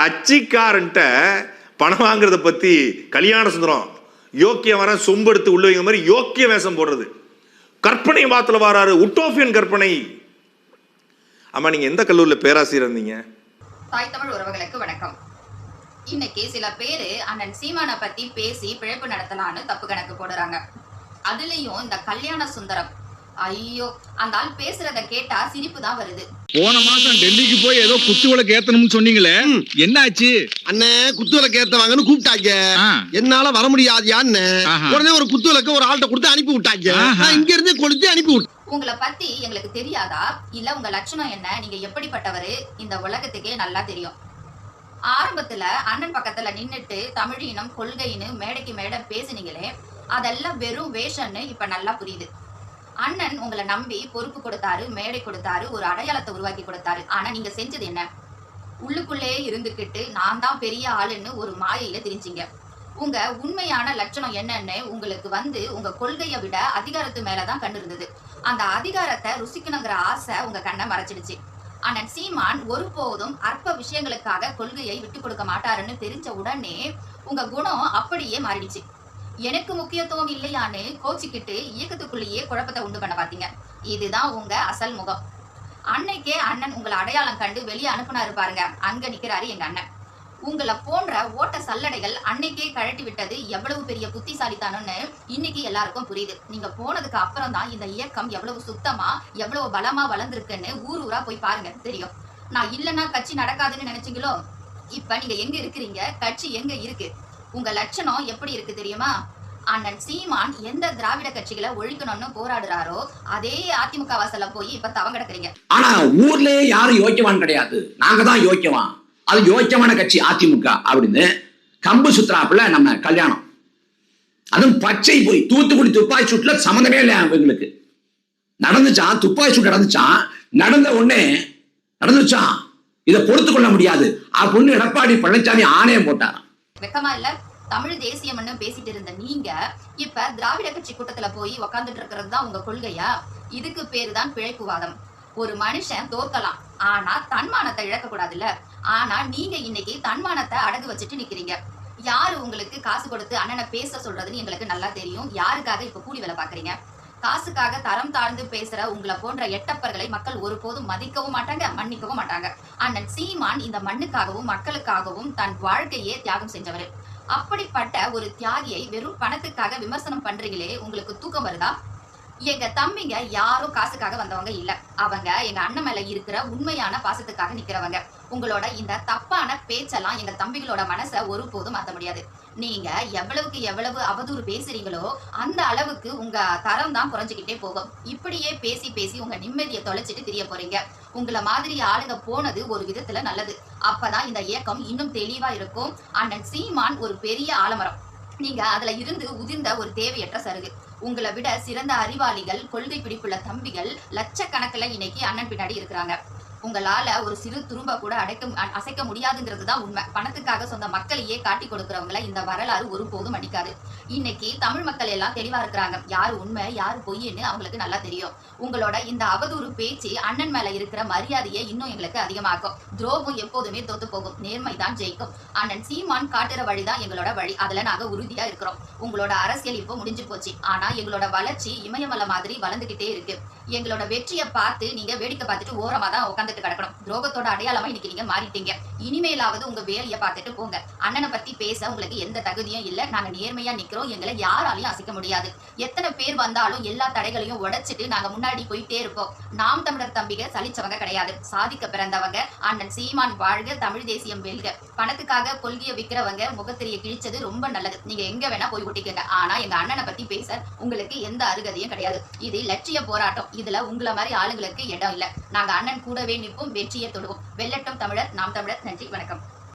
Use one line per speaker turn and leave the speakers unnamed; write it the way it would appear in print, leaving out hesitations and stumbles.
கட்சிக்காரன்ட்ட பணம் வாங்குறத பத்தி கல்யாண சுந்தரம் யோக்கியம் வர சொம்பெடுத்து உள்ள வைக்கிற மாதிரி யோக்கிய வேஷம் போடுறது. கற்பனை வாத்துல வராரு, உட்டோபியன் கற்பனை. ஆமா, நீங்க எந்த கல்லூரியில் பேராசிரியர் இருந்தீங்க?
தாய் தமிழ் உறவுகளுக்கு வணக்கம். இன்னைக்கு சில பேரு அண்ணன் சீமானை பத்தி பேசி பிழைப்பு நடத்தலான்னு தப்பு கணக்கு போடுறாங்க. அதுலயும் இந்த கல்யாண சுந்தரம், ஐயோ, அந்த ஆள் பேசுறத கேட்டா சிரிப்பு தான் வருது.
போன மாசம் டெல்லிக்கு போய் ஏதோ குத்துவிளக்கு ஏத்தணும்னு சொன்னீங்களே, என்னாச்சு?
அண்ணே, குத்துவிளக்கு ஏத்தவாங்கன்னு கூப்பிட்டாங்க. என்னால வர முடியாதுயான்னு உடனே ஒரு குத்துவிளக்கு ஒரு ஆள்கிட்ட கொடுத்து அனுப்பி விட்டாங்க. நான் இங்க இருந்து கொளுத்தி அனுப்பி விட்டேன்.
உங்களை பத்தி எங்களுக்கு தெரியாதா? இல்ல உங்க லட்சணம் என்ன, நீங்க எப்படிப்பட்டவரு இந்த உலகத்துக்கே நல்லா தெரியும். ஆரம்பத்துல அண்ணன் பக்கத்துல நின்னுட்டு தமிழினம் கொள்கைன்னு மேடைக்கு மேடை பேசுனீங்களே, அதெல்லாம் வெறும் வேஷன்னு இப்ப நல்லா புரியுது. அண்ணன் உங்களை நம்பி பொறுப்பு கொடுத்தாரு, மேடை கொடுத்தாரு, ஒரு அடையாளத்தை உருவாக்கி கொடுத்தாரு. ஆனா நீங்க செஞ்சது என்ன? உள்ளுக்குள்ளே இருந்துகிட்டு நான் தான் பெரிய ஆளுன்னு ஒரு மாயையில தெரிஞ்சீங்க. உங்க உண்மையான லட்சணம் என்னன்னு உங்களுக்கு உங்க கொள்கையை விட அதிகாரத்து மேலதான் கண்ணு இருந்தது. அந்த அதிகாரத்தை ருசிக்கணுங்கிற ஆசை உங்க கண்ணை மறைச்சிடுச்சு. அண்ணன் சீமான் ஒருபோதும் அற்ப விஷயங்களுக்காக கொள்கையை விட்டு கொடுக்க மாட்டாருன்னு தெரிஞ்ச உடனே உங்க குணம் அப்படியே மாறிடுச்சு. எனக்கு முக்கியத்துவம் இல்லையான்னு கோச்சிக்கிட்டு இயக்கத்துக்குள்ளேயே குழப்பத்தை உண்டு பண்ண பாத்தீங்க. இதுதான் உங்க அசல் முகம். அன்னைக்கே அண்ணன் உங்களை அடையாளம் கண்டு வெளியே அனுப்புனாரு பாருங்க, அங்க நிக்கிறாரு எங்க அண்ணன். உங்களை போன்ற ஓட்ட சல்லடைகள் அன்னைக்கே கழட்டி விட்டது எவ்வளவு பெரிய புத்திசாலித்தானு இன்னைக்கு எல்லாருக்கும் புரியுது. நீங்க போனதுக்கு அப்புறம் தான் இந்த இயக்கம் எவ்வளவு சுத்தமா எவ்வளவு பலமா வளர்ந்துருக்குன்னு ஊர் ஊரா போய் பாருங்க, தெரியும். நான் இல்லைன்னா கட்சி நடக்காதுன்னு நினைச்சீங்களோ, இப்ப நீங்க எங்க இருக்கிறீங்க, கட்சி எங்க இருக்கு, உங்க லட்சணம் எப்படி இருக்கு தெரியுமா? அண்ணன் சீமான் எந்த திராவிட கட்சிகளை ஒழிக்கணும்னு போராடுறாரோ அதே அதிமுக வாசல்ல போய் இப்ப தவம் கிடக்குறீங்க.
ஆனா ஊர்லயே யாரும் யோக்கியவான் கிடையாது, நாங்க தான் யோக்கியவான், அது யோக்கியமான கட்சி அதிமுக அப்படின்னு கம்பு சுத்துறாப்புல நம்ம கல்யாணம். அதுவும் பச்சை போய் தூத்துக்குடி துப்பாக்கி சூட்டுல சம்மந்தமே இல்லை எங்களுக்கு. நடந்துச்சான், துப்பாக்கி சூட்டு நடந்துச்சான், நடந்த உடனே நடந்துச்சான், இதை பொறுத்து கொள்ள முடியாது அப்படின்னு எடப்பாடி பழனிசாமி ஆணையம் போட்டாராம்.
வெக்கமா இல்ல? தமிழ் தேசியம்னு பேசிட்டு இருந்த நீங்க இப்ப திராவிட கட்சி கூட்டத்துல போய் உக்காந்துட்டு இருக்கிறது தான் உங்க கொள்கையா? இதுக்கு பேரு தான் பிழைப்புவாதம். ஒரு மனுஷன் தோற்கலாம், ஆனா தன்மானத்தை இழக்க கூடாதுல்ல. ஆனா நீங்க இன்னைக்கு தன்மானத்தை அடகு வச்சுட்டு நிக்கிறீங்க. யாரு உங்களுக்கு காசு கொடுத்து அண்ணனை பேச சொல்றதுன்னு எங்களுக்கு நல்லா தெரியும். யாருக்காக இப்ப கூலி வேலை பாக்குறீங்க? காசுக்காக தரம் தாழ்ந்து பேசுற உங்களை போன்ற எட்டப்பர்களை மக்கள் ஒருபோதும் மதிக்கவும் மாட்டாங்க, மன்னிக்கவும் மாட்டாங்க. அண்ணன் சீமான் இந்த மண்ணுக்காகவும் மக்களுக்காகவும் தன் வாழ்க்கையே தியாகம் செஞ்சவர். அப்படிப்பட்ட ஒரு தியாகியை வெறும் பணத்துக்காக விமர்சனம் பண்றீங்களே, உங்களுக்கு தூக்கம் வருதா? எங்க தம்பிங்க யாரும் காசுக்காக வந்தவங்க இல்ல. அவங்க எங்க அண்ணன் மேல இருக்கிற உண்மையான பாசத்துக்காக நிக்கிறவங்க. உங்களோட இந்த தப்பான பேச்செல்லாம் எங்க தம்பிகளோட மனசை ஒருபோதும் மாத்த முடியாது. நீங்க எவ்வளவுக்கு எவ்வளவு அவதூறு பேசுறீங்களோ அந்த அளவுக்கு உங்க தரம் தான் குறைஞ்சுக்கிட்டே போகும். இப்படியே பேசி பேசி உங்க நிம்மதியை தொலைச்சிட்டு தெரிய போறீங்க. உங்களை மாதிரி ஆளுங்க போனது ஒரு விதத்துல நல்லது. அப்பதான் இந்த இயக்கம் இன்னும் தெளிவா இருக்கும். அண்ணன் சீமான் ஒரு பெரிய ஆலமரம், நீங்க அதுல இருந்து உதிர்ந்த ஒரு தேவையற்ற சருகு. உங்களை விட சிறந்த அறிவாளிகள், கொள்கை பிடிப்புள்ள தம்பிகள் லட்சக்கணக்கில் இன்னைக்கு அண்ணன் பின்னாடி இருக்கிறாங்க. உங்களால ஒரு சிறு துரும்ப கூட அசைக்க முடியாதுங்கிறது தான் உண்மை. பணத்துக்காக சொந்த மக்களையே காட்டி கொடுக்கறவங்கள இந்த வரலாறு ஒருபோதும் அடிக்காது. இன்னைக்கு தமிழ் மக்கள் எல்லாம் தெளிவா இருக்கிறாங்க. யாரு உண்மை யாரு பொய்ன்னு அவங்களுக்கு நல்லா தெரியும். உங்களோட இந்த அவதூறு பேச்சு அண்ணன் மேல இருக்கிற மரியாதையை இன்னும் எங்களுக்கு அதிகமாக்கும். துரோகம் எப்போதுமே தோத்து போகும், நேர்மைதான் ஜெயிக்கும். அண்ணன் சீமான் காட்டுற வழிதான் எங்களோட வழி. அதுல நாங்க உறுதியா இருக்கிறோம். உங்களோட அரசியல் இப்போ முடிஞ்சு போச்சு. ஆனா எங்களோட வளர்ச்சி இமயமலை மாதிரி வளர்ந்துகிட்டே இருக்கு. எங்களோட வெற்றியை பார்த்து நீங்க வேடிக்கை பார்த்துட்டு ஓரமா தான் உட்காந்துட்டு கிடக்கணும். துரோகத்தோட அடையாளமா இன்னைக்கு நீங்க மாறிட்டீங்க. இனிமேலாவது உங்க வேலையை பார்த்துட்டு போங்க. அண்ணனை பத்தி பேச உங்களுக்கு எந்த தகுதியும் இல்ல. நாங்க நேர்மையா நிக்கிறோம். எங்களை யாராலையும் அசைக்க முடியாது. எத்தனை பேர் வந்தாலும் எல்லா தடைகளையும் உடைச்சிட்டு நாங்க முன்னாடி போயிட்டே இருப்போம். நாம் தமிழர் தம்பிக சலிச்சவங்க கிடையாது, சாதிக்க பிறந்தவங்க. அண்ணன் சீமான் வாழ்க, தமிழ் தேசியம் வெல்க. பணத்துக்காக கொள்கையை விற்கிறவங்க முகத்திரிய கிழிச்சது ரொம்ப நல்லது. நீங்க எங்க வேணா போய் ஒட்டிக்கங்க. ஆனா எங்க அண்ணனை பத்தி பேச உங்களுக்கு எந்த அருகதையும் கிடையாது. இது லட்சிய போராட்டம். இதுல உங்களை மாதிரி ஆளுங்களுக்கு இடம் இல்ல. நாங்க அண்ணன் கூடவே நிற்போம், வெற்றியை தொடுவோம். வெல்லட்டும் தமிழர், நாம் தமிழர். நன்றி, வணக்கம்.